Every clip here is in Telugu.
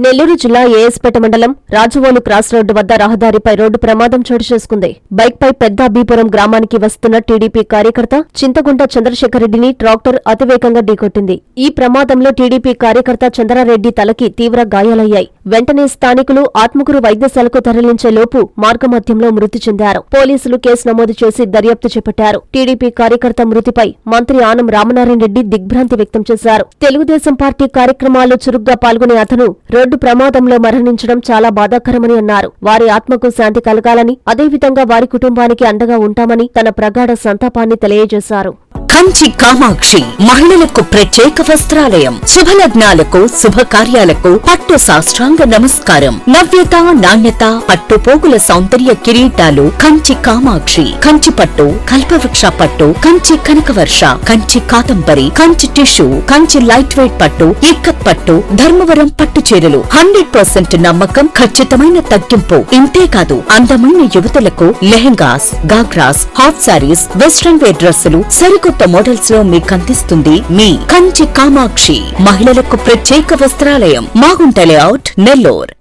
నెల్లూరు జిల్లా ఏఎస్పేట మండలం రాజవోలు క్రాస్ రోడ్డు వద్ద రహదారిపై రోడ్డు ప్రమాదం చోటు చేసుకుంది. బైక్పై పెద్ద అబ్బీపురం గ్రామానికి వస్తున్న టీడీపీ కార్యకర్త చింతగుంట చంద్రశేఖర్ రెడ్డిని ట్రాక్టర్ అతివేగంగా ఢీకొట్టింది. ఈ ప్రమాదంలో టీడీపీ కార్యకర్త చంద్రారెడ్డి తలకి తీవ్ర గాయాలయ్యాయి. వెంటనే స్థానికులు ఆత్మకూరు వైద్యశాలకు తరలించే లోపు మార్గమధ్యంలో మృతి చెందారు. పోలీసులు కేసు నమోదు చేసి దర్యాప్తు చేపట్టారు. టీడీపీ కార్యకర్త మృతిపై మంత్రి ఆనం రామనారాయణ రెడ్డి దిగ్భ్రాంతి వ్యక్తం చేశారు. తెలుగుదేశం పార్టీ కార్యక్రమాల్లో చురుగ్గా పాల్గొనే అతను రోడ్డు ప్రమాదంలో మరణించడం చాలా బాధాకరమని అన్నారు. వారి ఆత్మకు శాంతి కలగాలని, అదేవిధంగా వారి కుటుంబానికి అండగా ఉంటామని తన ప్రగాఢ సంతాపాన్ని తెలియజేశారు. కంచి కామాక్షి మహిళలకు ప్రత్యేక వస్త్రాలయం, శుభలగ్నాలకు శుభకార్యాలకు పట్టు సాష్టాంగ నమస్కారం. నవ్యత నాణ్యత పట్టు పోగుల సౌందర్య కిరీటాలు కంచి కామాక్షి. కంచి పట్టు, కల్పవృక్ష పట్టు, కంచి కనకవర్ష, కంచి కాదంబరి, Kanchi tissue, Kanchi light weight పట్టు, ఇక్కత్ పట్టు, ధర్మవరం పట్టు చీరలు 100% నమ్మకం, ఖచ్చితమైన తగ్గింపు. ఇంతేకాదు అందమైన యువతులకు lehengas, ghagras, half sarees, western wear డ్రెస్సులు సరికొత్త మోడల్స్ లో మీకు అందిస్తుంది మీ కంచి కామాక్షి. మహిళలకు ప్రత్యేక వస్త్రాలయం, Magunta layout, Nellore.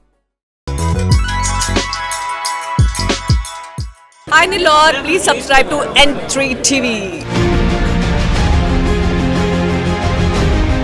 Hi Nellore, please subscribe to N3 TV.